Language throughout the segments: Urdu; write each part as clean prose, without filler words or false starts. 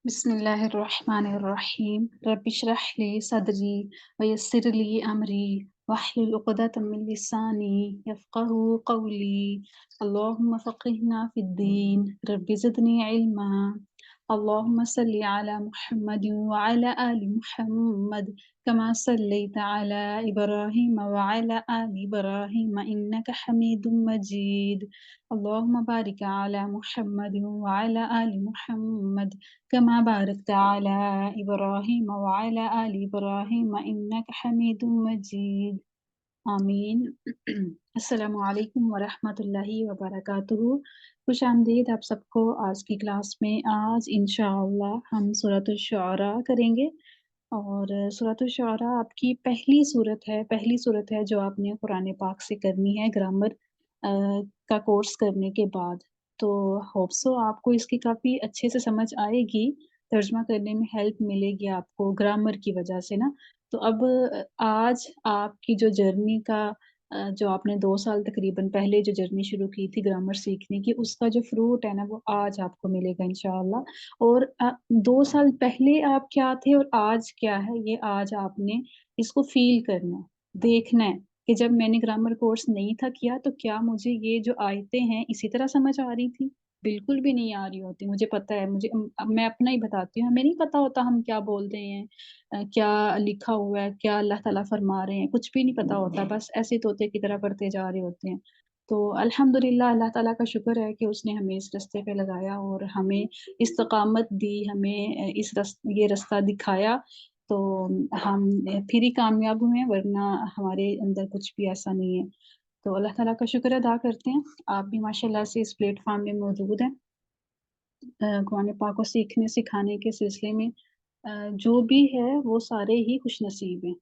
بسم الله الرحمن الرحيم رب اشرح لي صدري ويسر لي أمري واحلل عقدة من لساني يفقه قولي اللهم فقهنا في الدين رب زدني علما اللهم صل على محمد وعلى آل محمد كما صليت على إبراهيم وعلى آل إبراهيم إنك حميد مجيد اللهم بارك على محمد وعلى آل محمد كما باركت على إبراهيم وعلى آل إبراهيم إنك حميد مجيد آمین السلام علیکم ورحمۃ اللہ وبرکاتہ. خوش آمدید آپ سب کو آج کی کلاس میں. آج انشاءاللہ ہم سورۃ الشعراء کریں گے، اور سورۃ الشعراء آپ کی پہلی صورت ہے جو آپ نے قرآن پاک سے کرنی ہے گرامر کا کورس کرنے کے بعد. تو ہوپ سو آپ کو اس کی کافی اچھے سے سمجھ آئے گی، ترجمہ کرنے میں ہیلپ ملے گی آپ کو گرامر کی وجہ سے نا. تو اب آج آپ کی جو جرنی کا جو آپ نے 2 سال تقریباً پہلے جو جرنی شروع کی تھی گرامر سیکھنے کی، اس کا جو فروٹ ہے نا وہ آج آپ کو ملے گا انشاءاللہ. اور 2 سال پہلے آپ کیا تھے اور آج کیا ہے، یہ آج آپ نے اس کو فیل کرنا ہے، دیکھنا ہے کہ جب میں نے گرامر کورس نہیں تھا کیا تو کیا مجھے یہ جو آیتیں ہیں اسی طرح سمجھ آ رہی تھی؟ بالکل بھی نہیں آ رہی ہوتی. مجھے پتہ ہے، میں اپنا ہی بتاتی ہوں، ہمیں نہیں پتہ ہوتا ہم کیا بول رہے ہیں، کیا لکھا ہوا ہے، کیا اللہ تعالیٰ فرما رہے ہیں، کچھ بھی نہیں پتہ ہوتا، بس ایسے طوطے کی طرح پڑھتے جا رہے ہوتے ہیں. تو الحمدللہ اللہ تعالیٰ کا شکر ہے کہ اس نے ہمیں اس رستے پہ لگایا اور ہمیں استقامت دی، ہمیں یہ رستہ دکھایا. تو ہم پھر ہی کامیاب ہوئے ہیں، ورنہ ہمارے اندر کچھ بھی ایسا نہیں ہے. تو اللہ تعالیٰ کا شکر ادا کرتے ہیں. آپ بھی ماشاءاللہ سے اس پلیٹ فارم میں موجود ہیں قرآن پاک کو سیکھنے سکھانے کے سلسلے میں. جو بھی ہے وہ سارے ہی خوش نصیب ہیں،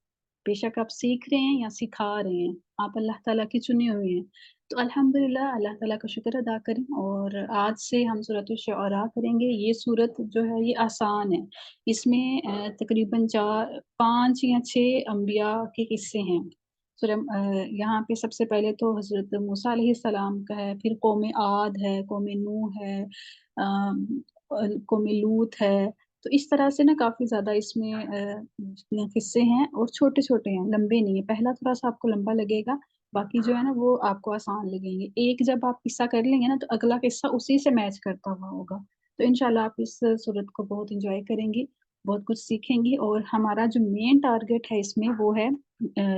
بے شک آپ سیکھ رہے ہیں یا سکھا رہے ہیں، آپ اللہ تعالیٰ کے چنے ہوئے ہیں. تو الحمدللہ اللہ تعالیٰ کا شکر ادا کریں. اور آج سے ہم سورۃ الشعراء کریں گے. یہ صورت جو ہے یہ آسان ہے، اس میں تقریباً 5 یا 6 انبیاء کے قصے ہیں. یہاں پہ سب سے پہلے تو حضرت موسیٰ علیہ السلام کا ہے، پھر قوم عاد ہے، قوم نوح ہے، قوم لوط ہے. تو اس طرح سے نا کافی زیادہ اس میں قصے ہیں، اور چھوٹے چھوٹے ہیں، لمبے نہیں ہیں. پہلا تھوڑا سا آپ کو لمبا لگے گا، باقی جو ہے نا وہ آپ کو آسان لگیں گے. ایک جب آپ قصہ کر لیں گے نا تو اگلا قصہ اسی سے میچ کرتا ہوا ہوگا. تو انشاءاللہ آپ اس صورت کو بہت انجوائے کریں گی، بہت کچھ سیکھیں گی. اور ہمارا جو مین ٹارگٹ ہے اس میں وہ ہے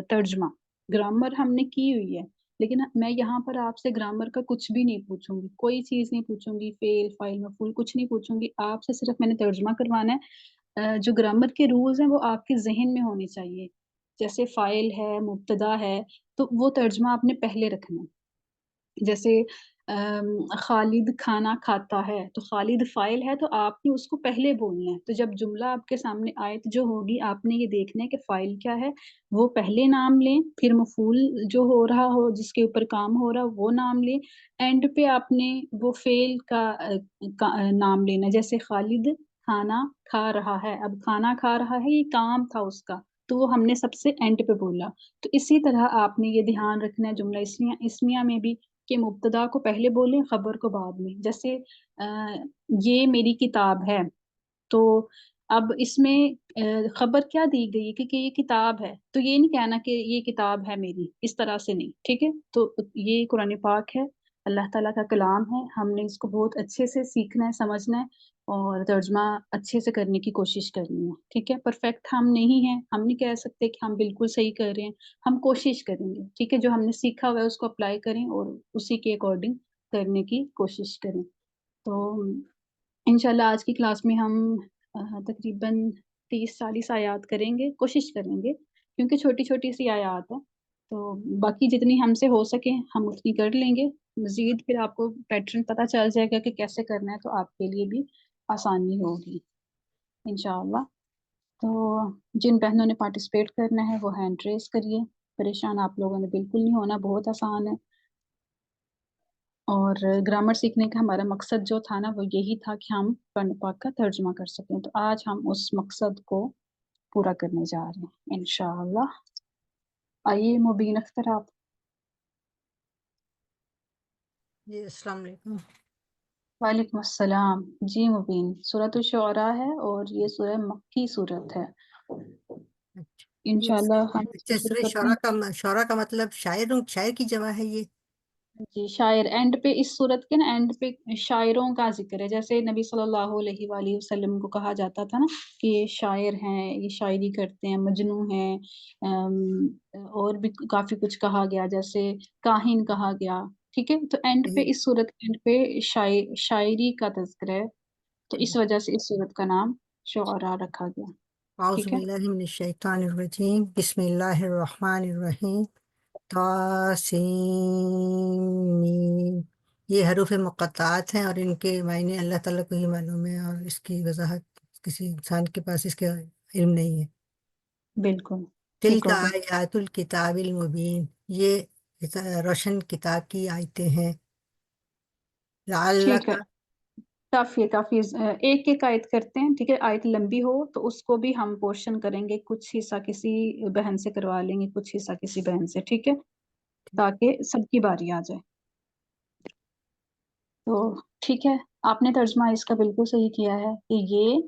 ترجمہ. گرامر ہم نے کی ہوئی ہے، لیکن میں یہاں پر آپ سے گرامر کا کچھ بھی نہیں پوچھوں گی، کوئی چیز نہیں پوچھوں گی، فعل فاعل مفعول کچھ نہیں پوچھوں گی. آپ سے صرف میں نے ترجمہ کروانا ہے. جو گرامر کے رولز ہیں وہ آپ کے ذہن میں ہونے چاہیے. جیسے فاعل ہے، مبتدا ہے، تو وہ ترجمہ آپ نے پہلے رکھنا ہے. جیسے خالد کھانا کھاتا ہے، تو خالد فاعل ہے تو آپ نے اس کو پہلے بولنا ہے. تو جب جملہ آپ کے سامنے آیت جو ہوگی آپ نے یہ دیکھنا ہے کہ فاعل کیا ہے، وہ پہلے نام لیں، پھر مفعول جو ہو رہا ہو جس کے اوپر کام ہو رہا وہ نام لیں، اینڈ پہ آپ نے وہ فعل کا نام لینا. جیسے خالد کھانا کھا رہا ہے، اب کھانا کھا رہا ہے یہ کام تھا اس کا، تو وہ ہم نے سب سے اینڈ پہ بولا. تو اسی طرح آپ نے یہ دھیان رکھنا ہے جملہ اسمیہ میں بھی کہ مبتدا کو پہلے بولیں، خبر کو بعد میں. جیسے یہ میری کتاب ہے، تو اب اس میں خبر کیا دی گئی ہے کہ یہ کتاب ہے، تو یہ نہیں کہنا کہ یہ کتاب ہے میری، اس طرح سے نہیں. ٹھیک ہے، تو یہ قرآن پاک ہے، اللہ تعالیٰ کا کلام ہے. ہم نے اس کو بہت اچھے سے سیکھنا ہے، سمجھنا ہے، اور ترجمہ اچھے سے کرنے کی کوشش کرنی ہے. ٹھیک ہے، پرفیکٹ ہم نہیں ہیں، ہم نہیں کہہ سکتے کہ ہم بالکل صحیح کر رہے ہیں، ہم کوشش کریں گے. ٹھیک ہے، جو ہم نے سیکھا ہوا ہے اس کو اپلائی کریں اور اسی کے اکارڈنگ کرنے کی کوشش کریں. تو انشاءاللہ آج کی کلاس میں ہم تقریباً 30-40 آیات کریں گے، کوشش کریں گے، کیونکہ چھوٹی چھوٹی سی آیات ہیں. تو باقی جتنی ہم سے ہو سکے ہم اتنی کر لیں گے. مزید پھر آپ کو پیٹرن پتہ چل جائے گا کہ کیسے کرنا ہے، تو آپ کے لیے بھی آسانی ہوگی انشاءاللہ. تو جن بہنوں نے پارٹیسپیٹ کرنا ہے وہ ہینڈ ریز کریے. پریشان آپ لوگوں نے بالکل نہیں ہونا، بہت آسان ہے. اور گرامر سیکھنے کا ہمارا مقصد جو تھا نا وہ یہی تھا کہ ہم قرآن پاک کا ترجمہ کر سکیں. تو آج ہم اس مقصد کو پورا کرنے جا رہے ہیں انشاءاللہ. آئیے مبین اختر آپ. جی السلام علیکم. وعلیکم السلام. جی مبین، سورۃ الشعراء ہے اور یہ سورہ مکی صورت ہے. انشاءاللہ ہم اچھا، شروع سورہ کرتے ہیں. شعراء کا مطلب شاعر کی جمع ہے یہ؟ جی شاعر، اینڈ پہ اس صورت کے نا اینڈ پہ شاعروں کا ذکر ہے. جیسے نبی صلی اللہ علیہ وآلہ وسلم کو کہا جاتا تھا نا کہ یہ شاعر ہیں، یہ شاعری کرتے ہیں، مجنوں ہیں. اور بھی کافی کچھ کہا گیا، جیسے کاہن کہا گیا. ٹھیک ہے، تو اینڈ پہ اس صورت کے اینڈ پہ شاعری کا تذکرہ ہے، تو اس وجہ سے اس صورت کا نام شعراء رکھا گیا. اعوذ ٹھیک ہے. باللہ من الشیطان الرجیم، بسم اللہ الرحمن الرحیم. طاسین میم. یہ حروف مقطعات ہیں اور ان کے معنی اللہ تعالیٰ کو ہی معلوم ہے، اور اس کی وضاحت کسی انسان کے پاس اس کا علم نہیں ہے. بالکل ٹھیک تلک ہو گیا. آیات الکتاب المبین، یہ روشن کتاب کی آیتیں ہیں. ٹھیک لعلک. ہے، کافی کافی ایک ایک آیت کرتے ہیں. ٹھیک ہے، آیت لمبی ہو تو اس کو بھی ہم پورشن کریں گے، کچھ حصہ کسی بہن سے کروا لیں گے، کچھ حصہ کسی بہن سے. ٹھیک ہے، تاکہ سب کی باری آ جائے. تو ٹھیک ہے، آپ نے ترجمہ اس کا بالکل صحیح کیا ہے کہ یہ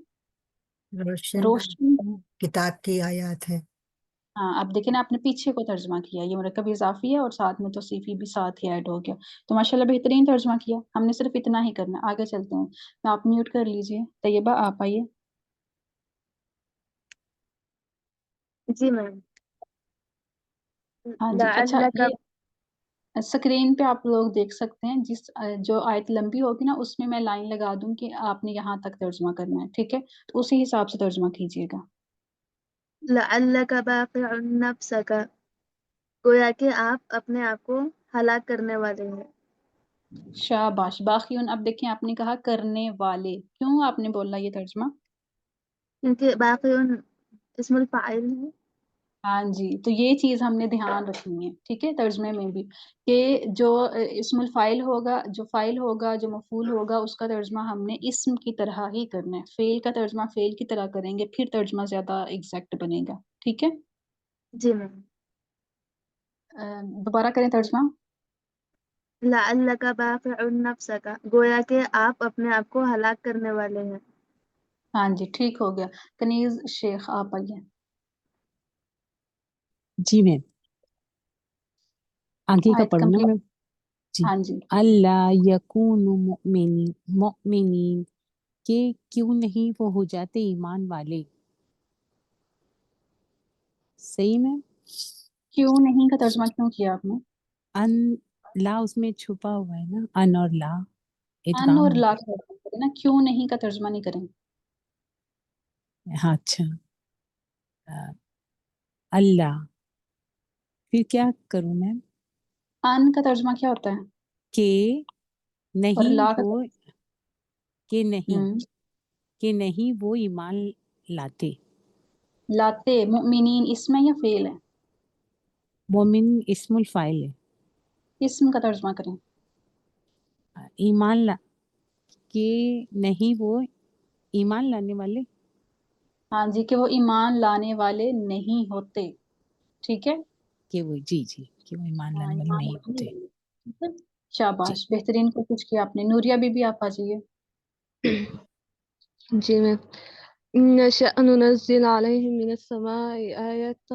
روشن روشن. کتاب کی آیات ہیں. ہاں، اب دیکھیں نا، آپ نے پیچھے کو ترجمہ کیا، یہ مرکب اضافی ہے اور ساتھ میں توصیفی بھی ساتھ ہی ایڈ ہو گیا. تو ماشاءاللہ بہترین ترجمہ کیا. ہم نے صرف اتنا ہی کرنا. آگے چلتے ہیں. تو آپ میوٹ کر لیجئے. طیبہ آپ آئیے. جی میم. ہاں جی، اچھا. لعلک. یہ اسکرین پہ آپ لوگ دیکھ سکتے ہیں، جس جو آیت لمبی ہوگی نا اس میں میں لائن لگا دوں کہ آپ نے یہاں تک ترجمہ کرنا ہے. ٹھیک ہے، تو اسی حساب سے ترجمہ کیجیے گا. لعلک باقع نفسک، گویا کہ آپ اپنے آپ کو ہلاک کرنے والے ہیں. شاباش. باقیون، اب دیکھیں آپ نے کہا کرنے والے، کیوں آپ نے بولا یہ ترجمہ؟ کیونکہ باقع اسم الفاعل ہے. ہاں جی، تو یہ چیز ہم نے دھیان رکھنی ہے. ٹھیک ہے، ترجمے میں بھی کہ جو اسم الفاعل ہوگا، جو فاعل ہوگا، جو مفعول ہوگا، اس کا ترجمہ ہم نے اسم کی طرح ہی کرنا ہے. فعل کا ترجمہ فعل کی طرح کریں گے، پھر ترجمہ زیادہ ایگزیکٹ بنے گا. ٹھیک ہے. جی میم. دوبارہ کریں ترجمہ. لعلک باقع نفسک، گویا کہ آپ اپنے آپ کو ہلاک کرنے والے ہیں. ہاں جی، ٹھیک ہو گیا. کنیز شیخ آپ آئیے. جی میم، آگے کا آیت پڑھوں نا کمپلیٹ. میم. جی. ہاں جی. اللہ یکون مؤمنین، کہ کیوں نہیں وہ ہو جاتے ایمان والے. صحیح میم. کیوں نہیں کا ترجمہ کیوں کیا آپ نے؟ ان، لا اس میں چھپا ہوا ہے نا، ان اور لا ان ادغام اور ہے. لا کا ترجمہ کریں نا، کیوں نہیں کا ترجمہ نہیں کریں. ہاں اچھا. اللہ، پھر کیا کروں میم؟ ان کا ترجمہ کیا ہوتا ہے؟ کہ اور نہیں لا کا وہ، کہ نہیں، ہوں کہ نہیں وہ ایمان لاتے. لاتے. مؤمنین اسم ہے یا فعل ہے؟ مومن اسم الفاعل ہے. اسم کا ترجمہ کریں. ایمان لا، کہ نہیں وہ ایمان لانے والے. ہاں جی، کہ وہ ایمان لانے والے نہیں ہوتے. ٹھیک ہے. کہ وہ، جی جی، کہ وہ ایمان ہاں، لانے والے ایمان نہیں لانے ہوتے. والے. ٹھیک ہے. جی. شاباش، بہترین کو کچھ کیا آپ نے. نوریہ بی بھی آپ آ جائیے. جی میم. نشأ ننزل علیہم من السماء آیۃ.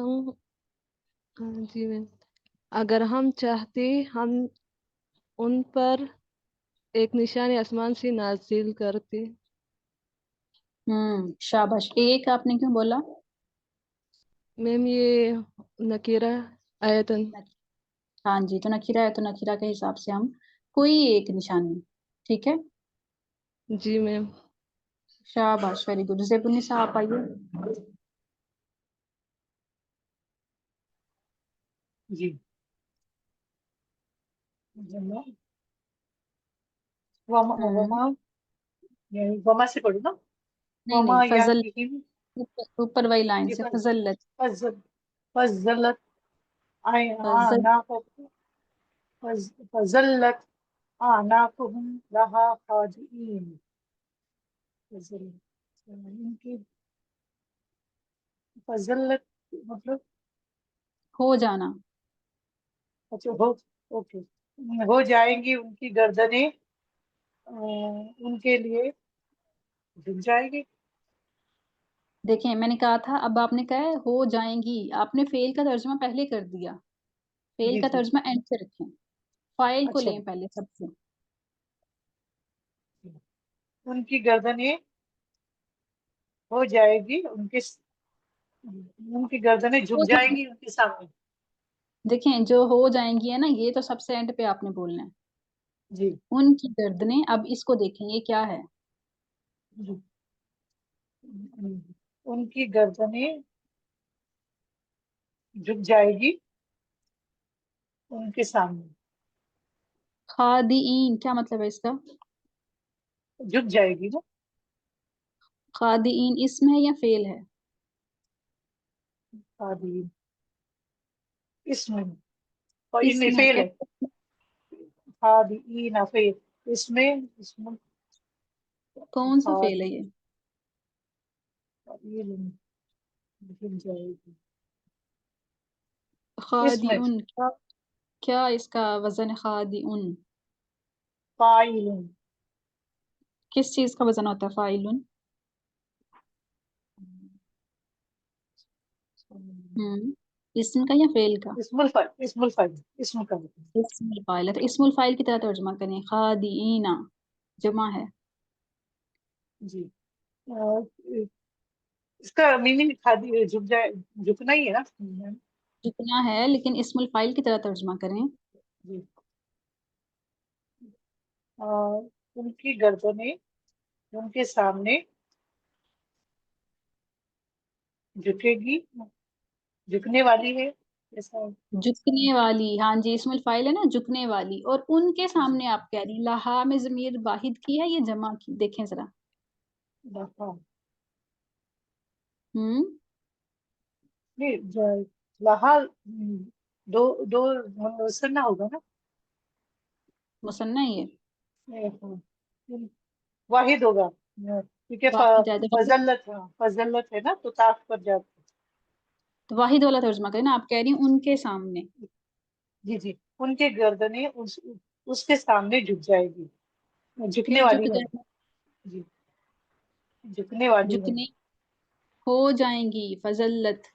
جی میم، اگر ہم چاہتے ہم ان پر ایک نشانی آسمان سے نازل کرتے. شاباش. ایک آپ نے کیوں بولا؟ میم یہ نکیرہ آیتن. ہاں جی، تو نکیرہ ہے تو نکیرہ کے حساب سے ہم کوئی ایک نشانی. ٹھیک ہے. جی میم. شاباش، ویری گڈ. زیب النساء آپ آئیے. جی. وما ہوں وما یعنی وما سے پڑھو نا. نہیں وما نہیں، فضل. یاتہم. اوپر والی لائن جی. سے فضلت. فضلت فضل. فضلت اعناقهم لها خاضعین. ان کی فضلت مطلب ہو جانا. اچھا ہو. اوکے. ہو جائیں گی ان کی گردنیں ان کے لیے جھک جائے گی. دیکھیں میں نے کہا تھا، اب آپ نے کہا ہے ہو جائیں گی، آپ نے فعل کا ترجمہ پہلے کر دیا، فعل جی کا جی ترجمہ اینڈ سے رکھیں، فاعل کو اچھا. لیں پہلے سب سے. ان کی گردنیں ہو جائے گی ان کی گردنیں ہو جھک جائیں جائیں گی ان کے سامنے. دیکھیں جو ہو جائیں گی ہے نا، یہ تو سب سے اینڈ پہ آپ نے بولنا ہے. جی ان کی گردنیں، اب اس کو دیکھیں یہ کیا ہے. جی. ان کی گردنیں جھک جائے گی ان کے سامنے. خادئین کیا مطلب ہے اس کا؟ جھک جائے گی نا. خادئین اسم ہے یا فعل ہے؟ خادین اس میں اور ان میں اسم ہے فیل کیا؟ ہے. خادین فیل اس میں کون سا فعل ہے یہ؟ جھک جائے گی اس میں خادئن کیا اس کا وزن ہے؟ خادئن فاعل کس چیز کا وزن ہوتا ہے فاعلن؟ اسم کا یا فعل کا؟ اسم الفاعل اسم کا. اسم الفاعل ہے، تو اسم الفاعل کی طرح ترجمہ کریں، خادئین جمع ہے. جی اس کا میننگ جھک جائے جھکنا ہی ہے نا. جتنا ہے لیکن اسم الفاعل کی طرح ترجمہ کریں. جی ان کی گردنیں ان کے سامنے جھکے گی، جھکنے والی ہے ایسا. جھکنے والی، ہاں جی اسم الفاعل ہے نا، جھکنے والی. اور ان کے جی سامنے آپ کہہ رہی لہا میں ضمیر واحد کی ہے یا جمع کی؟ دیکھیں ذرا. ہاں ہوں نہیں لہا دو سننا ہوگا نا. مثنیٰ یہ واحد ہوگا کیونکہ واحد ہے، فضلت ہے نا تو طاق پر جاتا. تو واحد والا ترجمہ کریں نا، آپ کہہ رہی ہیں ان کے سامنے. جی جی ان کے گردنیں اس کے سامنے جھک جائے گی، جھکنے پھر جھک والی ہے. جائیں، جی جھکنے والی ہے. جھکنے ہو جائیں گی فضلت.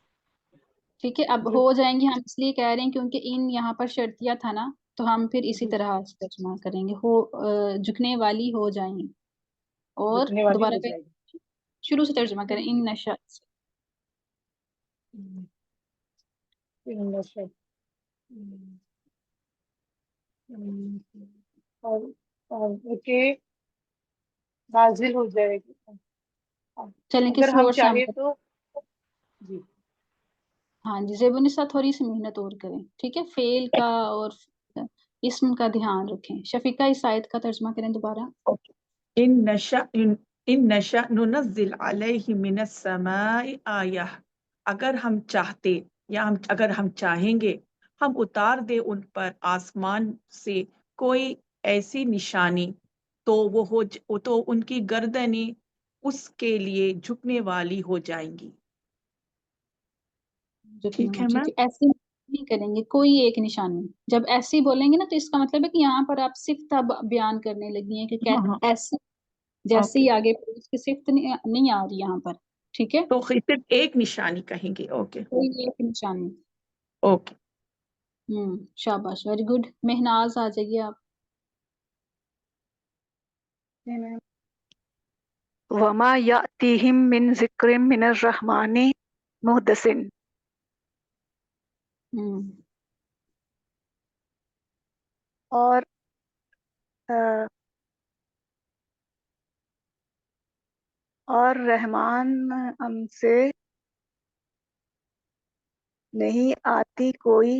ٹھیک ہے، اب جی ہو جائیں گی ہم اس لیے کہہ رہے ہیں کیونکہ ان یہاں پر شرطیہ تھا نا، تو ہم پھر اسی جی طرح ترجمہ کریں گے، ہو جھکنے والی ہو جائیں گی. اور جھکنے والی دوبارہ ہو پہ جائے گی. شروع سے ترجمہ کریں، ان نشا. اور کہ نازل ہو جائے گی چلیں اگر کسی ہم اور سے ہم چاہیں تو. جی ہاں جی زیب النساء تھوڑی سی محنت اور کریں، ٹھیک ہے، فعل کا اور اسم کا دھیان رکھیں. شفیقہ اس آیت کا ترجمہ کریں دوبارہ. ان نشأ ننزل علیہ من السماء آیہ، اگر ہم چاہتے یا اگر ہم چاہیں گے ہم اتار دے ان پر آسمان سے کوئی ایسی نشانی تو ان کی گردنیں اس کے لیے جھکنے والی ہو جائیں گی. ٹھیک ہے ٹھیک میم. ہے، ایسے نہیں کریں گے کوئی ایک نشانی. جب ایسی بولیں گے نا تو اس کا مطلب ہے کہ یہاں پر آپ صفت بیان کرنے لگی ہیں کہ ہاں ہاں ایسی جیسے اوکے، ہی آگے اس کی صفت نہیں آ رہی یہاں پر. ٹھیک ہے، تو صرف ایک نشانی کہیں گے. اوکے کوئی ایک نشانی. اوکے. شاباش، ویری گڈ. مہناز آ جائیے آپ. وما یأتیہم من ذکر من الرحمن محدث. اور رحمان سے نہیں آتی کوئی.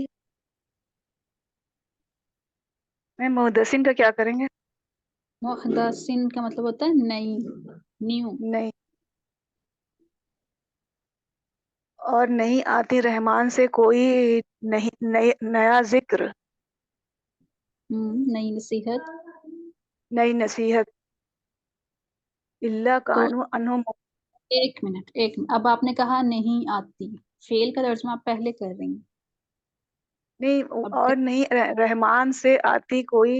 میں محدثین کا کیا کریں گے؟ محدثین کا مطلب ہوتا ہے نئی، نیو. نہیں، اور نہیں آتی رحمان سے کوئی نیا ذکر، نئی نصیحت. نئی نصیحت. اللہ تو کانوا انہم. ایک منٹ اب آپ نے کہا نہیں آتی، فعل کا ترجمہ آپ پہلے کر رہی ہیں. نہیں، اب اور نہیں رحمان سے آتی کوئی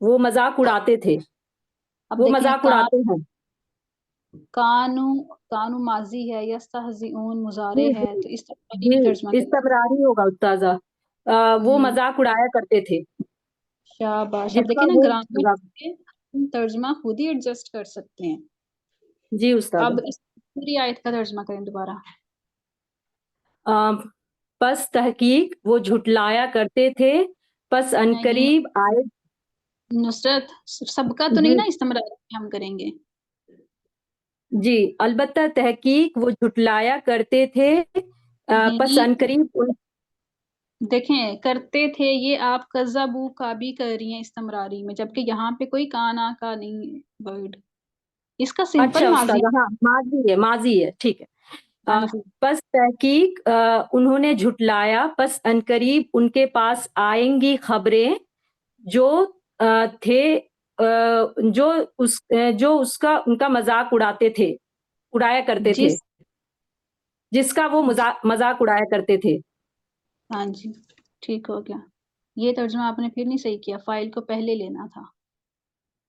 وہ مذاق اڑاتے تھے. اب وہ دیکھیں مذاق اڑاتے ہیں. کانو ماضی ہے، یستہزئون مضارع جی ہے، جی تو اس طرح جی نہیں ترجمہ کریں. استمراری ہوگا استاذہ. وہ مذاق اڑایا کرتے تھے. شاباش. اب جس کا دیکھیں نا وہ گرامر مذاق. ہم ترجمہ خود ہی ایڈجسٹ کر سکتے ہیں. جی استاذہ. اب اس پوری آیت کا ترجمہ کریں دوبارہ. پس تحقیق وہ جھٹلایا کرتے تھے، پس نہیں عنقریب آئے. نصرت سب کا تو نہیں جی نا استمرار ہم کریں گے. جی البتہ تحقیق وہ جھٹلایا کرتے تھے، پس نہیں عنقریب دیکھیں کرتے تھے، یہ آپ کذبو کا بھی کر رہی ہیں استمراری میں، جبکہ یہاں پہ کوئی کانا کا نہیں ورڈ، اس کا اچھا سمپل ماضی. استاد. ہاں ماضی ہے ٹھیک ہے. ہاں جی پس تحقیق انہوں نے جھٹلایا، پس عنقریب ان کے پاس آئیں گی خبریں جو تھے جو اس کا ان کا مذاق اڑایا کرتے تھے، جس کا وہ مذاق اڑایا کرتے تھے. ہاں جی ٹھیک ہو گیا. یہ ترجمہ آپ نے پھر نہیں صحیح کیا، فائل کو پہلے لینا تھا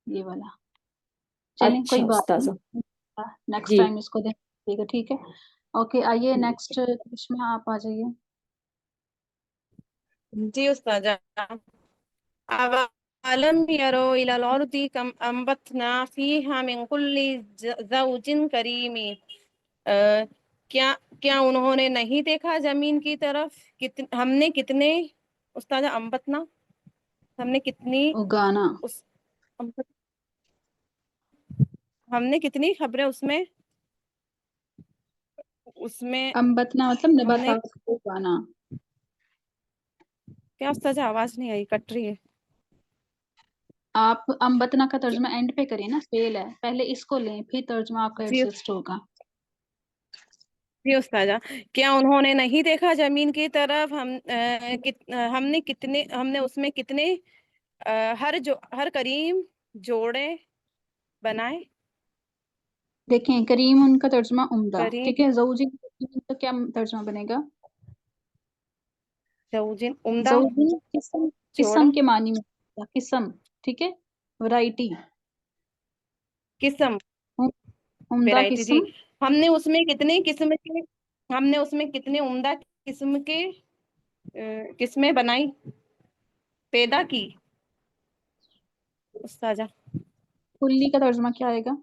یہ والا. چلیں کوئی اچھا بات استاذہ. نہیں، نیکسٹ جی ٹائم اس کو دیکھیے گا. ٹھیک ہے اوکے. آئیے نیکسٹ کرشمہ آپ آ جائیے. جی استاذہ. أَوَلَمْ يَرَوْا إِلَى الْأَرْضِ كَمْ أَنبَتْنَا فِيهَا مِنْ كُلِّ زَوْجٍ كَرِيمٍ. کیا انہوں نے نہیں دیکھا زمین کی طرف ہم نے کتنے استاذہ انبتنا ہم نے کتنی اگانا، ہم نے کتنی خبریں اس میں انبتنا مطلب ہم نے نباتات کو اگانا. کیا استاذہ آواز نہیں آئی، کٹ رہی ہے. آپ انبتنا کا ترجمہ اینڈ پہ کریں نا، فیل ہے، پہلے اس کو لیں پھر ترجمہ آپ کا جی ایڈجسٹ ہوگا. جی استاذہ. کیا انہوں نے نہیں دیکھا زمین کی طرف ہم نے اس میں کتنے ہر کریم جوڑے بنائے. دیکھیں کریم ان کا ترجمہ عمدہ، کریم ٹھیک ہے. زوجین کا کیا ترجمہ بنے گا؟ زوجین عمدہ زوجین جوڑا قسم کے معنی میں، قسم ٹھیک ہے، ورائٹی قسم عمدہ ویرائٹی. جی قسم. ہم نے اس میں کتنے عمدہ قسم کے قسمیں بنائی پیدا کی استاذہ. کلی کا ترجمہ کیا آئے گا؟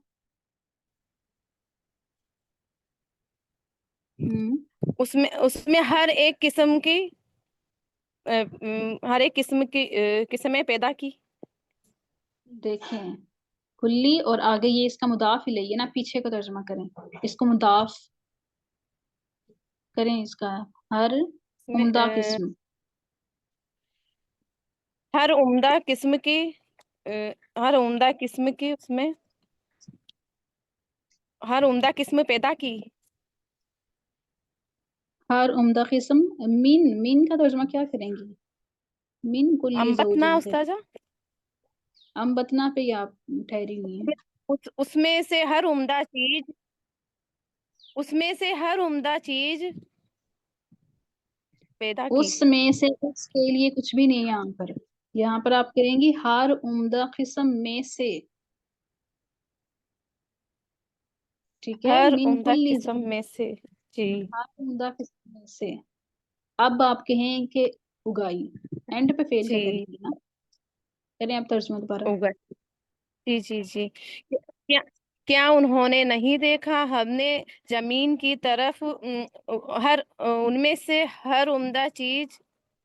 اس میں ہر ایک قسم کی قسمیں پیدا کی. دیکھیں کلی اور آگے یہ اس کا مضاف ہی لئیے نا، پیچھے کو ترجمہ کریں، اس کو مضاف کریں، اس کا ہر عمدہ قسم. ہر عمدہ قسم کی اس میں ہر عمدہ قسم پیدا کی. ہر عمدہ قسم. مین کا ترجمہ کیا کریں گی؟ من کلی انبتنا زوجن. استاذہ. انبتنا پہ ہی آپ ٹھہری ہوئی ہیں. اس میں سے ہر عمدہ چیز پیدا کی. اس میں سے اس کے لیے کچھ بھی نہیں ہے یہاں پر آپ کریں گی ہر عمدہ قسم میں سے، ٹھیک ہے. ہر من عمدہ کلی قسم میں سے. جی ہر عمدہ قسم میں سے. اب آپ کہیں کہ اگائی، اینڈ پہ فیل کر جی لیں گی نا. کریں آپ ترجمہ دوبارہ. ہوگا. جی جی جی. کیا انہوں نے نہیں دیکھا ہم نے زمین کی طرف ان میں سے ہر عمدہ چیز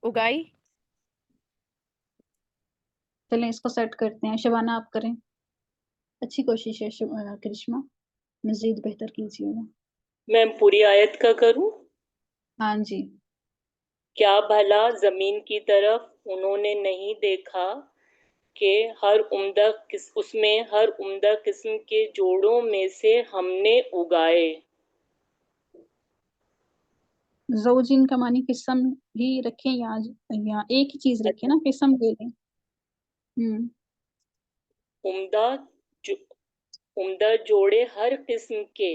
اگائی. چلیں اس کو سیٹ کرتے ہیں. شبانہ آپ کریں، اچھی کوشش ہے کرشمہ، مزید بہتر کیجیے گا. میں پوری آیت کا کروں؟ ہاں جی. کیا بھلا زمین کی طرف انہوں نے نہیں دیکھا کہ اس میں ہر عمدہ قسم کے جوڑوں میں سے ہم نے اگائے. زوجین کا معنی قسم ہی رکھیں یا ایک ہی چیز رکھیں نا، قسم لے لیں. عمدہ جوڑے ہر قسم کے.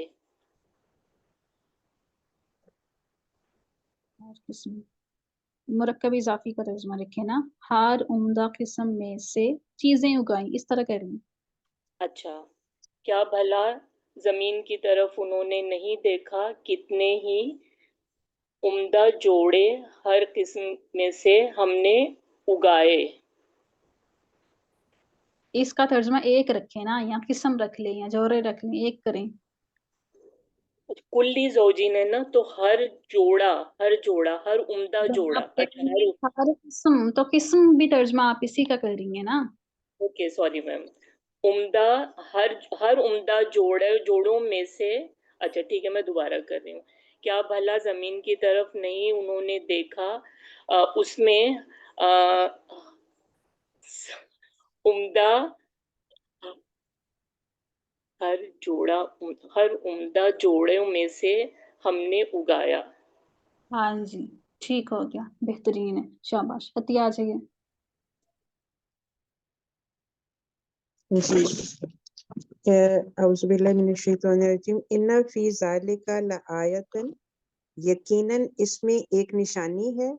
ہر قسم مرکب اضافی کا ترجمہ لکھے نا، ہر عمدہ قسم میں سے چیزیں اگائیں، اس طرح کہہ رہی ہیں. اچھا، کیا بھلا زمین کی طرف انہوں نے نہیں دیکھا کتنے ہی عمدہ جوڑے ہر قسم میں سے ہم نے اگائے. اس کا ترجمہ ایک رکھے نا، یا قسم رکھ لیں یا جوڑے رکھ لیں، ایک کریں. کلی زوجین ہے نا، تو ہر جوڑا، ہر عمدہ جب جوڑا. آپ کہہ اچھا، رہی ہیں ہر قسم، تو قسم بھی ترجمہ آپ اسی کا کر رہی ہیں نا. Okay sorry ma'am. عمدہ، ہر عمدہ جوڑوں میں سے. اچھا ٹھیک ہے، میں دوبارہ کر رہی ہوں. کیا بھلا زمین کی طرف نہیں انہوں نے دیکھا اس میں عمدہ ہر عمدہ جوڑوں میں سے ہم نے اگایا. ہاں جی ٹھیک ہو گیا، بہترین ہے، شاباش. عطیہ آ جائیے. جی اعوذ باللہ من الشیطان الرجیم. ان فی ذالک لآیۃ، یقیناً اس میں ایک نشانی ہے.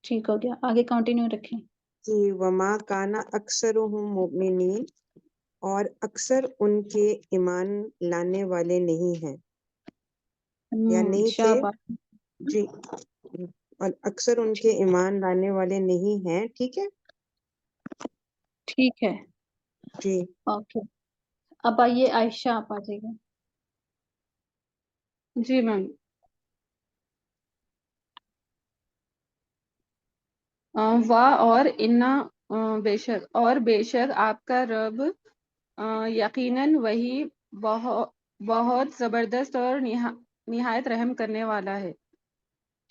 ٹھیک ہو گیا، آگے کنٹینیو رکھیں. کہ وما کان اکثرهم مؤمنین، اور اکثر ان کے ایمان لانے والے نہیں ہیں یا نہیں تھے. شاباش. جی، اور اکثر ان کے ایمان لانے والے نہیں ہیں. ٹھیک ہے ٹھیک ہے، جی. اوکے. اب آئیے عائشہ، آپ آ جائیے. جی میم. اور بے شک آپ کا رب یقیناً وہی بہت زبردست اور نہایت رحم کرنے والا ہے.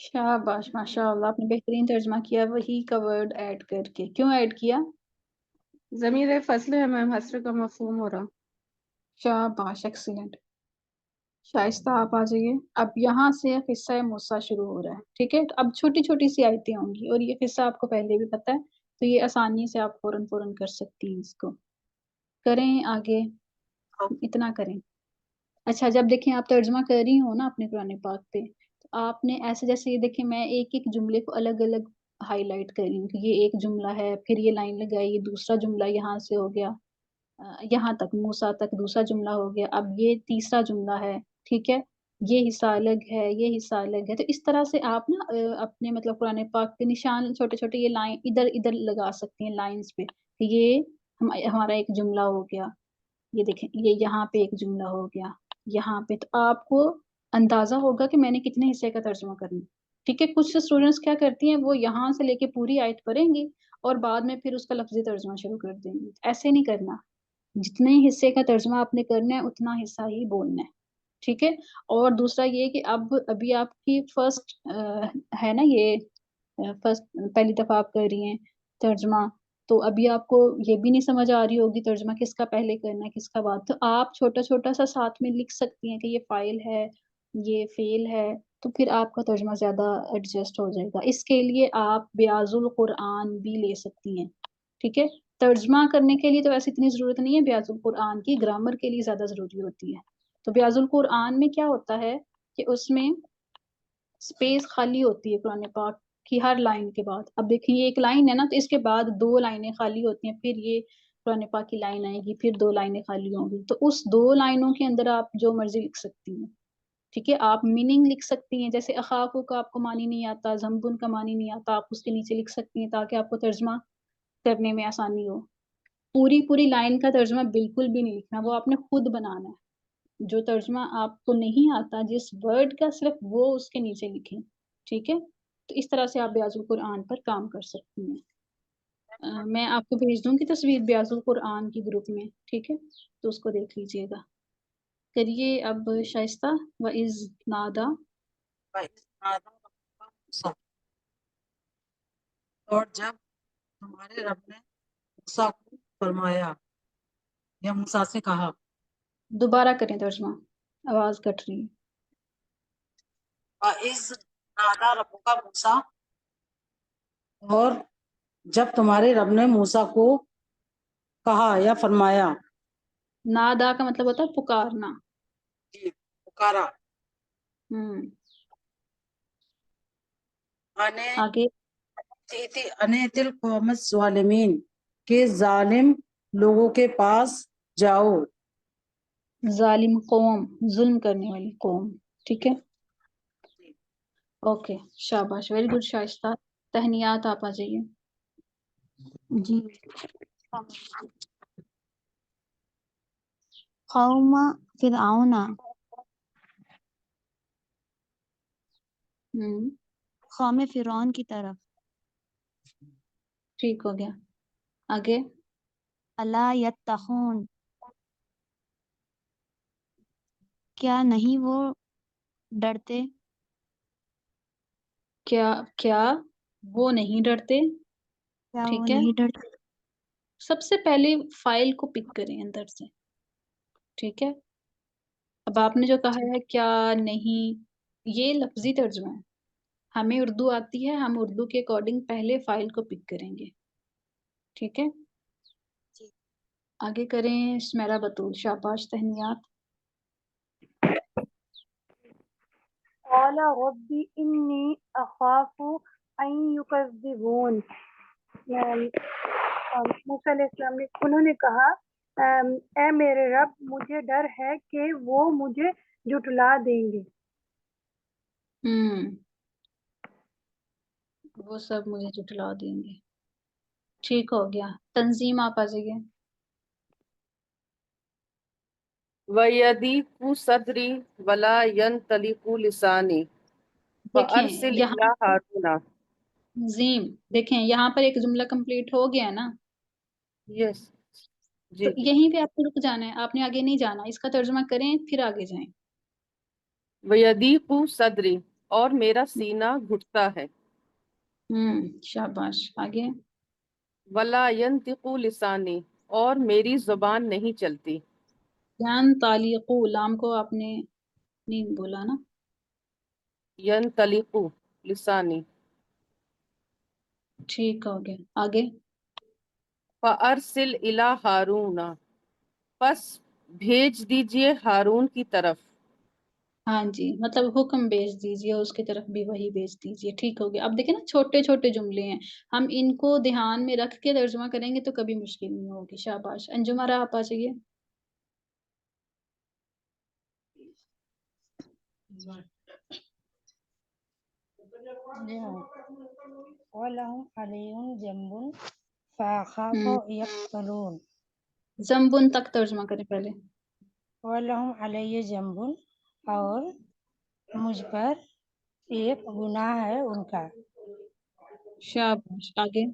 شاباش، ماشاء اللہ، آپ نے بہترین ترجمہ کیا وہی کا ورڈ ایڈ کر کے. کیوں ایڈ کیا؟ ضمیر فصل ہے میم، حسر کا مفہوم ہو رہا. شاباش، ایکسیلنٹ. شائستہ آپ آ جائیے. اب یہاں سے قصہ موسیٰ شروع ہو رہا ہے. ٹھیک ہے، تو اب چھوٹی چھوٹی سی آیتیں ہوں گی، اور یہ قصہ آپ کو پہلے بھی پتہ ہے، تو یہ آسانی سے آپ فوراً کر سکتی ہیں. اس کو کریں آگے، اتنا کریں. اچھا، جب دیکھیں آپ ترجمہ کر رہی ہوں نا اپنے قرآن پاک پہ، تو آپ نے ایسے جیسے یہ دیکھیں میں ایک ایک جملے کو الگ الگ ہائی لائٹ کر رہی ہوں کہ یہ ایک جملہ ہے، پھر یہ لائن لگائی، یہ دوسرا جملہ یہاں سے ہو گیا، یہاں تک موسیٰ تک دوسرا جملہ ہو گیا، اب یہ تیسرا جملہ ہے. ٹھیک ہے، یہ حصہ الگ ہے، یہ حصہ الگ ہے. تو اس طرح سے آپ نا اپنے مطلب قرآن پاک پہ نشان چھوٹے چھوٹے یہ لائن ادھر ادھر لگا سکتی ہیں لائنز پہ کہ یہ ہمارا ایک جملہ ہو گیا. یہ دیکھیں، یہ یہاں پہ ایک جملہ ہو گیا، یہاں پہ. تو آپ کو اندازہ ہوگا کہ میں نے کتنے حصے کا ترجمہ کرنا. ٹھیک ہے، کچھ اسٹوڈنٹس کیا کرتی ہیں، وہ یہاں سے لے کے پوری آیت پڑھیں گی اور بعد میں پھر اس کا لفظی ترجمہ شروع کر دیں گی. ایسے نہیں کرنا، جتنے حصے کا ترجمہ آپ نے کرنا ہے اتنا حصہ ہی بولنا ہے. ٹھیک ہے. اور دوسرا یہ کہ ابھی آپ کی فرسٹ ہے نا، یہ فرسٹ پہلی دفعہ آپ کر رہی ہیں ترجمہ، تو ابھی آپ کو یہ بھی نہیں سمجھ آ رہی ہوگی ترجمہ کس کا پہلے کرنا ہے کس کا بعد. تو آپ چھوٹا چھوٹا سا ساتھ میں لکھ سکتی ہیں کہ یہ فائل ہے، یہ فعل ہے، تو پھر آپ کا ترجمہ زیادہ ایڈجسٹ ہو جائے گا. اس کے لیے آپ بیاض القرآن بھی لے سکتی ہیں. ٹھیک ہے، ترجمہ کرنے کے لیے تو ویسے اتنی ضرورت نہیں ہے بیاض القرآن کی، گرامر کے لیے زیادہ ضروری ہوتی ہے. تو بیاض القرآن میں کیا ہوتا ہے کہ اس میں اسپیس خالی ہوتی ہے قرآن پاک کی ہر لائن کے بعد. اب دیکھیں یہ ایک لائن ہے نا، تو اس کے بعد 2 لائنیں خالی ہوتی ہیں، پھر یہ قرآن پاک کی لائن آئے گی، پھر 2 لائنیں خالی ہوں گی. تو اس 2 لائنوں کے اندر آپ جو مرضی لکھ سکتی ہیں. ٹھیک ہے، آپ میننگ لکھ سکتی ہیں، جیسے اخاکو کا آپ کو معنی نہیں آتا، زمبن کا معنی نہیں آتا، آپ اس کے نیچے لکھ سکتی ہیں تاکہ آپ کو ترجمہ کرنے میں آسانی ہو. پوری لائن کا ترجمہ بالکل بھی نہیں لکھنا، وہ آپ نے خود بنانا ہے. جو ترجمہ آپ کو نہیں آتا، جس ورڈ کا صرف وہ اس کے نیچے لکھیں. ٹھیک ہے، تو اس طرح سے آپ بیاض القرآن پر کام کر سکتی ہیں. میں آپ کو بھیج دوں گی تصویر بیاض القرآن کی گروپ میں. ٹھیک ہے، تو اس کو دیکھ لیجئے گا. کریے اب شائستہ. وَإِذْ نَادَى. اور جب ہمارے رب نے موسیٰ کو فرمایا یا موسیٰ سے کہا. دوبارہ کریں ترجمہ، آواز کٹ رہی ہے. وَإِذْ نَادَى رَبُّكَ موسیٰ، اور جب تمہارے رب نے موسیٰ کو کہا یا فرمایا. نادا کا مطلب ہوتا ہے پکارنا. جی، پکارا. آگے انیت القوم الظالمین کے ظالم لوگوں کے پاس جاؤ. ظالم قوم، ظلم کرنے والی قوم. ٹھیک ہے، اوکے، شاباش، ویری گڈ شائستہ. تہنیات، آپ آ جائیے. جی. قوم فرعون، قوم فرعون کی طرف. ٹھیک ہو گیا. آگے الا یتقون، کیا نہیں وہ ڈرتے. کیا وہ نہیں ڈرتے. کیا وہ ٹھیک ہے، نہیں ڈرتے. سب سے پہلے فائل کو پک کریں اندر سے. ٹھیک ہے، اب آپ نے جو کہا ہے کیا نہیں، یہ لفظی ترجمہ ہے. ہمیں اردو آتی ہے، ہم اردو کے اکارڈنگ پہلے فائل کو پک کریں گے. ٹھیک ہے، آگے کریں. سمیرا بطول، شاباش، تہنیات. قال رب انی اخاف ان یکذبون. موسیٰ علیہ السلام نے، انہوں نے کہا اے میرے رب، مجھے ڈر ہے کہ وہ مجھے جھٹلا دیں گے. وہ سب مجھے جھٹلا دیں گے. ٹھیک ہو گیا. تنظیم، آپ آ جائیے. وَيَضِيقُ صَدْرِي وَلَا يَنْطَلِقُ لِسَانِي دیکھیں فَأَرْسِلْ یہاں إِلَىٰ هَارُونَ. تنظیم، دیکھیں یہاں پر ایک جملہ کمپلیٹ ہو گیا نا. یس تو جی. یہیں پہ آپ کو رک جانا ہے، آپ نے آگے نہیں جانا. اس کا ترجمہ کریں پھر آگے جائیں. وَيَضِيقُ صَدْرِي، اور میرا سینہ گھٹتا ہے. شاباش. آگے وَلَا يَنْطِقُ لِسَانِي، اور میری زبان نہیں چلتی. ينطلق، لام کو آپ نے نہیں بولا نا. يَنْطَلِقُ لِسَانِي. ٹھیک ہو گیا. آگے فَأَرْسِلْ إِلَىٰ هَارُونَ، پس بھیج دیجئے ہارون کی طرف. ہاں جی، مطلب حکم بھیج دیجیے، اس کی طرف بھی وہی بھیج دیجیے. ٹھیک ہو گیا. اب دیکھیں نا، چھوٹے چھوٹے جملے ہیں، ہم ان کو دھیان میں رکھ کے ترجمہ کریں گے تو کبھی مشکل نہیں ہوگی. شاباش. انجمارا، آپ آ جائیے. وَلَهُمْ عَلَيْهِمْ ذَنْبٌ فَأَخَافُ يَقْتُلُونِ. زنبن تک ترجمہ کریں پہلے. وَلَهُمْ عَلَيَّ ذَنْبٌ، اور مجھ پر ایک گناہ ہے ان کا. شاباش. آگے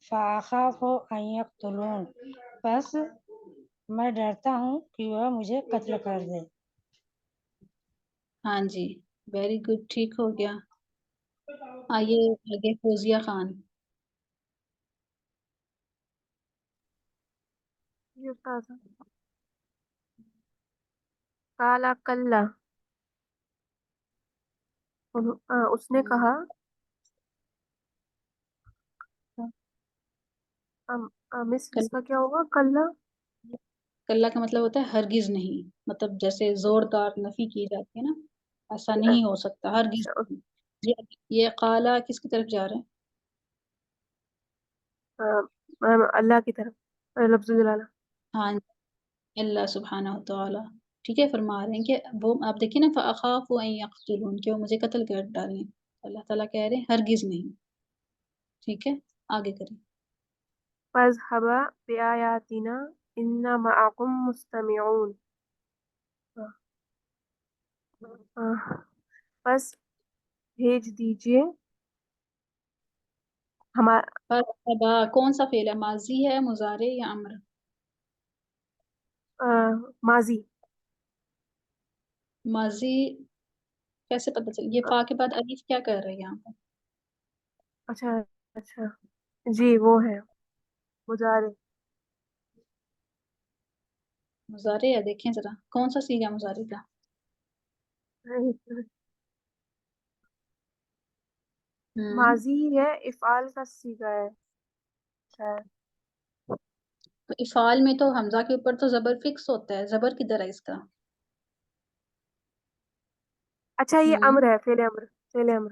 فَأَخَافُ أَن يَقْتُلُونِ، پس میں ڈرتا ہوں کہ وہ مجھے قتل کر دے. ہاں جی، ویری گڈ. ٹھیک ہو گیا. آئیے آگے فوزیہ خان. جی استاذ. کالا کلا، اس نے کہا مس اس کا کیا ہوگا کلا؟ کلا کا مطلب ہوتا ہے ہرگز نہیں، مطلب جیسے زوردار نفی کی جاتی ہے نا، ایسا نہیں ہو سکتا، ہرگز نہیں. یہ قالا کس کی طرف جا رہا ہے؟ اللہ کی طرف، لفظ جلالہ. ہاں، اللہ سبحانہ وتعالی. ٹھیک ہے، فرما رہے ہیں کہ وہ، آپ دیکھیں نا، فَأَخَافُ أَن يَقْتُلُونِ، کہ وہ مجھے قتل کر ڈالیں. اللہ تعالیٰ کہہ رہے ہیں ہرگز نہیں. ٹھیک ہے، آگے کریں. فَاذْهَبَا بِآيَاتِنَا إِنَّا مَعَكُمْ مُسْتَمِعُونَ. بس بھیج دیجئے فَاذْهَبَا کون سا فعل ہے؟ ماضی ہے، مضارع یا امر؟ ماضی. ماضی کیسے پتہ چل؟ یہ فا کے بعد الف کیا کر رہے ہیں یہاں پر؟ اچھا اچھا، جی وہ ہے مضارع. مضارع ہے، دیکھیں ذرا کون سا سیغہ مضارع کا؟ ماضی ہی ہے، افعال کا صیغہ ہے. تو افعال میں تو حمزہ کے اوپر تو زبر فکس ہوتا ہے، زبر کدھر ہے اس کا؟ اچھا یہ امر ہے، فعل امر، فعل امر.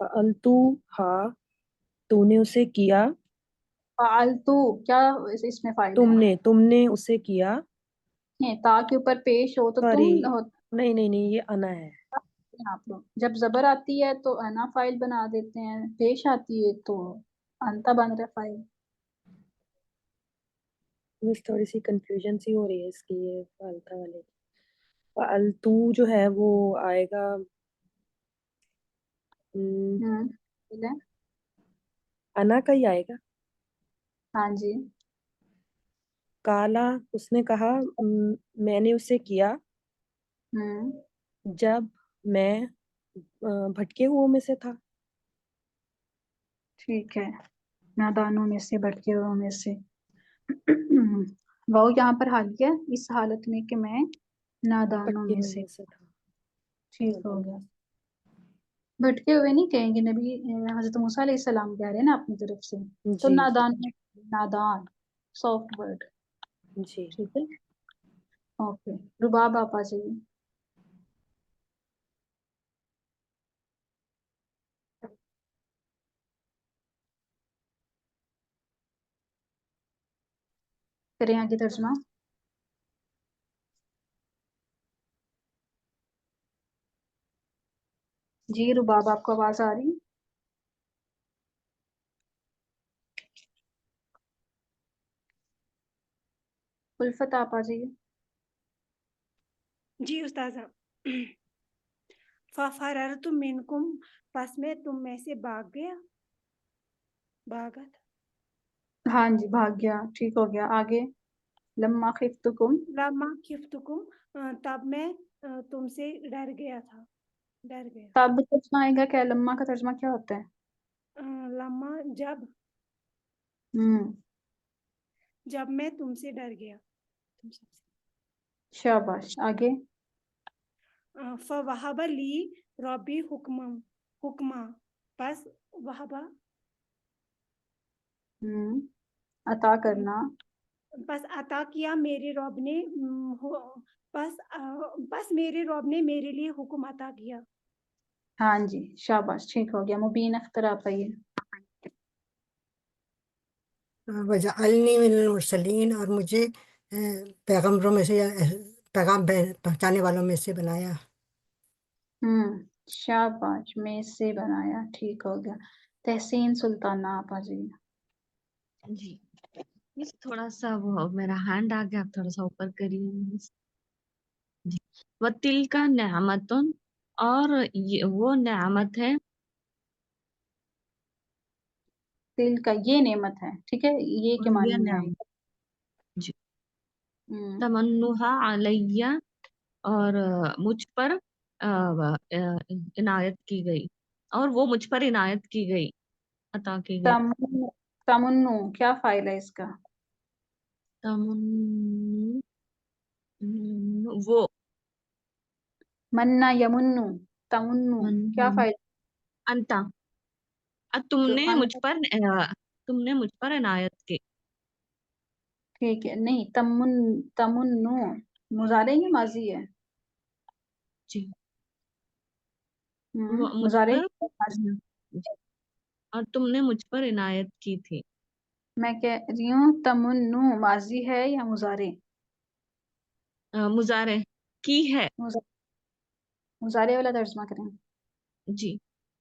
فعلتو ہا تو نے اسے کیا، فعلتو کیا اس میں فائل ہے؟ تم نے اسے کیا، تا کے اوپر پیش ہو تو سوری تم ہوتا نہیں یہ انا ہے. ہے آپ لوگ. جب زبر آتی ہے تو انا فائل بنا دیتے ہیں، پیش آتی ہے تو انتا بن رہا فائل. مجھے تھوڑی سی کنفیوژن سی ہو رہی ہے اس کی، یہ فالتو والے. فعلتو جو ہے وہ آئے گا انا کا ہی آئے گا. ہاں جی. کالا اس نے کہا میں نے اسے کیا جب میں بھٹکے ہوئوں میں سے تھا. ٹھیک ہے، نادانوں میں سے، بھٹکے ہوئوں میں سے. وہ یہاں پر حالیہ اس حالت میں کہ میں نادانوں بھٹکے میں سے. ہوئے سے تھا. ٹھیک ہو گیا. بھٹکے ہوئے نہیں کہیں گے، نبی حضرت موسیٰ علیہ السلام کہہ رہے ہیں نا اپنی طرف سے. تو جی نادان سافٹ ورڈ. جی ٹھیک ہے، اوکے. رباب آپ آ جائیے. کریں آگے ترجمہ. جی رباب آپ کو آواز آ رہی؟ الفت آپ آ جائیے. جی استاذہ. فَفَرَرْتُ مِنْكُمْ پس میں تم میں سے بھاگا تھا. ہاں جی بھاگ گیا. ٹھیک ہو گیا. آگے. لما خفتکم تب میں تم سے ڈر گیا. تب ترجمہ آئے گا کیا؟ لما کا ترجمہ کیا ہوتا ہے؟ لما جب میں تم سے ڈر گیا. شاباش. آگے. فَوَهَبَ لِي رَبِّي حُکْمًا پس وہبا عطا کرنا. پس عطا کیا میرے رب نے پس میرے رب نے میرے لیے حکم عطا کیا. ہاں جی شاباش. ٹھیک ہو گیا. مبین اختر آپ آئیے. وَجَعَلْنِي مِنَ الْمُرْسَلِينَ اور مجھے پیغمبروں میں سے پیغام پہنچانے والوں میں سے بنایا. شاباش. میں سے بنایا. ٹھیک ہو گیا. تحسین سلطانہ آپ آ جائیے. جی مس تھوڑا سا وہ میرا ہینڈ آ گیا، آپ تھوڑا سا اوپر کریے. جی. وَتِلْكَ نِعْمَةٌ اور وہ نعمت ہے. دل کا یہ نعمت ہے. ٹھیک ہے، یہ کے معنی یہ میں آئے نعمت گا. جی. تمنّہا علیہ اور مجھ پر عنایت کی گئی، اور وہ مجھ پر عنایت کی گئی، عطا کی گئی. تمنو کیا فائل ہے اس کا؟ وہ منا یمنو. تمنو کیا فائل؟ انتا تم نے مجھ پر عنایت کی. ٹھیک ہے. نہیں تمنو مضارع یا ماضی ہے؟ جی. مجھ مضارع پر اور تم نے مجھ پر عنایت کی تھی. میں کہہ رہی ہوں تمنو ماضی ہے یا مضارع؟ مضارع کی ہے. مضارع والا ترجمہ کریں. جی.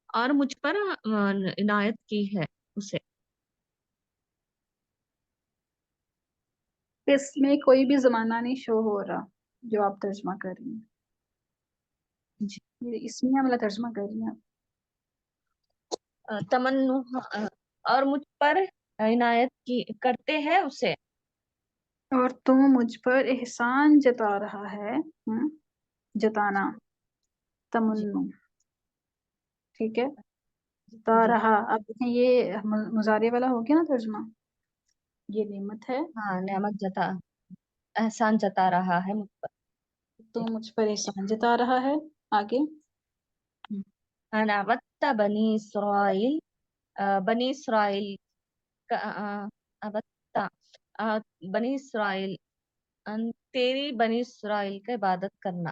اور مجھ پر عنایت کی ہے اسے. اس میں کوئی بھی زمانہ نہیں شو ہو رہا جو آپ ترجمہ کر رہی ہیں. جی. اس میں والا ترجمہ کر رہی ہیں. تمنو اور مجھ پر عنایت کی کرتے ہیں اسے. اور تو مجھ پر احسان جتا رہا ہے. جتانا تمنو. ٹھیک ہے. جتا جی. رہا. اب دیکھیں یہ مضارع والا ہو گیا نا ترجمہ. یہ نعمت ہے. ہاں نعمت احسان جتا رہا ہے مجھ پر. تو مجھ پر احسان جتا رہا ہے. آگے. نعمت بنی اسرائیل بنی اسرائیل بنی اسرائیل تیری بنی اسرائیل کا عبادت کرنا.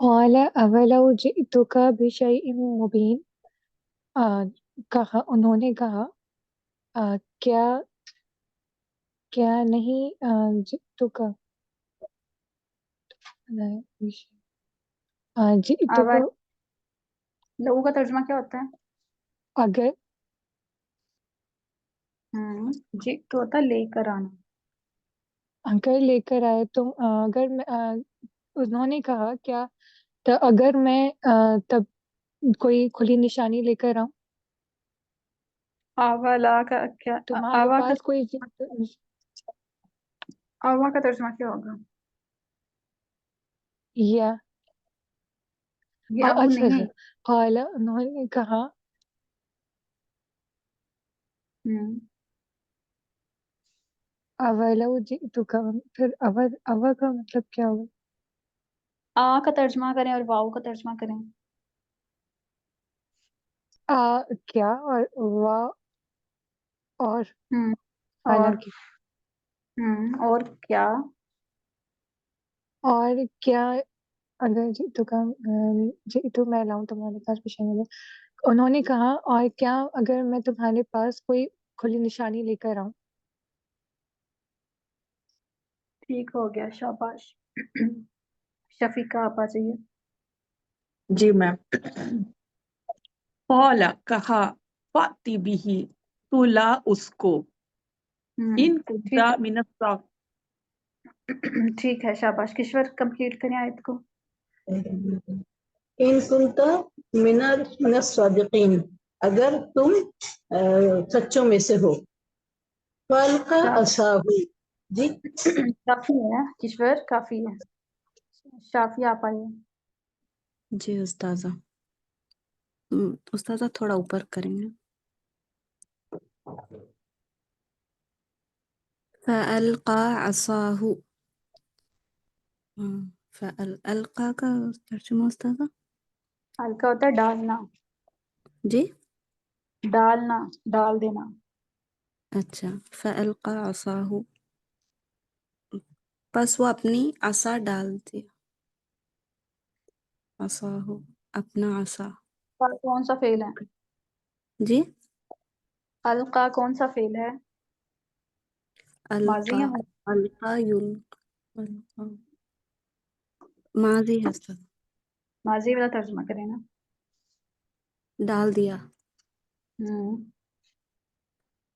قال اولو جئتک بشیء مبین، کہا انہوں نے کہا کیا کیا نہیں جئتک جئتک آواز لوگوں کا ترجمہ کیا ہوتا ہے؟ اگر جی تو ہوتا ہے لے کر آنا. اگر لے کر آئے تم، اگر میں انہوں نے کہا کیا اگر میں تب کوئی کھلی نشانی لے کر آؤں آوالا کا کیا تمہارے آوا کا پاس کوئی آوا کا ترجمہ کیا ہوگا؟ یا یہ آؤ اچھا نہیں اچھا قال انہوں نے کہا اولو جئتک، پھر اول کا مطلب کیا ہوگا؟ آ کا ترجمہ کریں اور واؤ کا ترجمہ کریں. کیا اور وا اور اور حالانکہ اور کیا اور کیا اگر جئتو میں لاؤں تمہارے پاس پیشانی، انہوں نے کہا اور کیا اگر میں تمہارے پاس کوئی کھلی نشانی لے کر آؤں. ٹھیک ہو گیا، شاباش. شفیقہ آپ آ جائیے. جی میم. قال کہا فاتی بھی، تو لا اس کو، ان ٹھیک کنتا من الصادقین. ٹھیک ہے، شاباش. کشور کمپلیٹ کریں آیت کو. ان کنت من الصادقین، اگر تم سچوں میں سے ہو. فالقا عصاہ، جی کافی ہے کشور، کافی ہے. شافی آپ آئیے. جی استاذہ. استاذہ تھوڑا اوپر کریں گے. فَأَلْقَى عَصَاهُ. فَأَلْقَى کا ترجمہ استاذہ؟ ہلکا ہوتا ہے ڈالنا. جی ڈالنا، ڈال دینا. اچھا. فَأَلْقَى عَصَاهُ، پس وہ اپنی عصا ڈال دیا. عصاہ اپنا عصا. کون سا فعل ہے؟ جی القا کون سا فعل ہے؟ ماضی القا. ہے؟ القا القا ماضی ہے استاذ. ماضی والا ترجمہ کریں نا. ڈال دیا. ہوں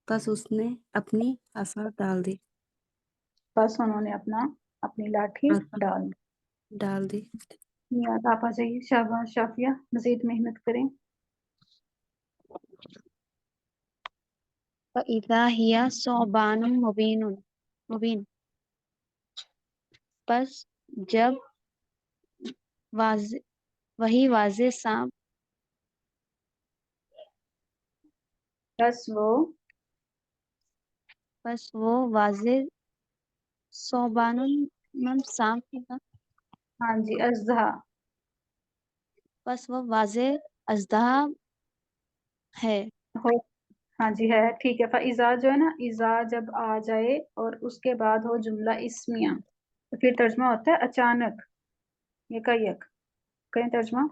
پس اس نے اپنی عصا ڈال دی. بس انہوں نے اپنی لاٹھی عصا ڈال دی. نیاز آپ آ جائیے. شاباش شافیہ، مزید محنت کریں. فَإِذَا هِيَ ثُعْبَانٌ مُبِينٌ، پس جب وہی واضح سانپ، پس وہ واضح ثعبان سانپ ہوگا. ہاں جی، اژدہا. پس وہ واضح اژدہا ہے. ہاں جی ہے. ٹھیک ہے. فَإِذَا جو ہے نا، اذا جب آ جائے اور اس کے بعد ہو جملہ اسمیہ، تو پھر ترجمہ ہوتا ہے اچانک. یک کریں ترجمہ.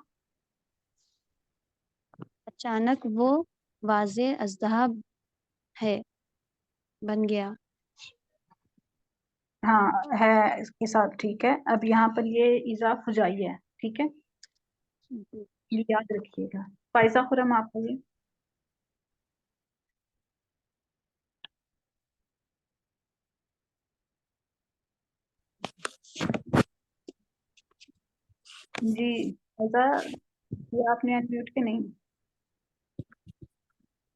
اچانک وہ واضح اژدہا ہے، بن گیا. ہاں ہے اس کے ساتھ. ٹھیک ہے. اب یہاں پر یہ اضاف ہو جائی ہے. ٹھیک ہے، یہ یاد رکھیے گا. فائزہ خرم آپ آئیے. جی فائزہ، یہ آپ نے انمیوٹ کے نہیں.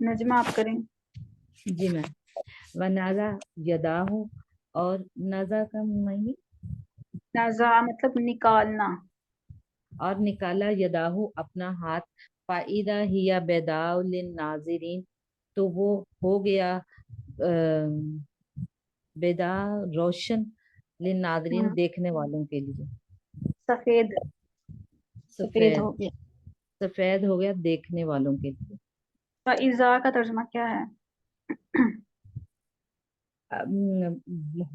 نجمہ آپ کریں. جی میم. ونازع یداہ، اور نزع کا معنی نازع مطلب نکالنا. اور نکالا یداہ اپنا ہاتھ. فَإِذَا هِيَ بَيْضَاءُ لِلنَّاظِرِينَ، تو وہ ہو گیا بیداء روشن، للناظرین دیکھنے والوں کے لیے. سفید ہو گیا. سفید ہو گیا دیکھنے والوں کے لیے. فَإِذَا کا ترجمہ کیا ہے؟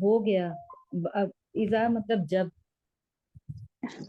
ہو گیا. اذا مطلب جب.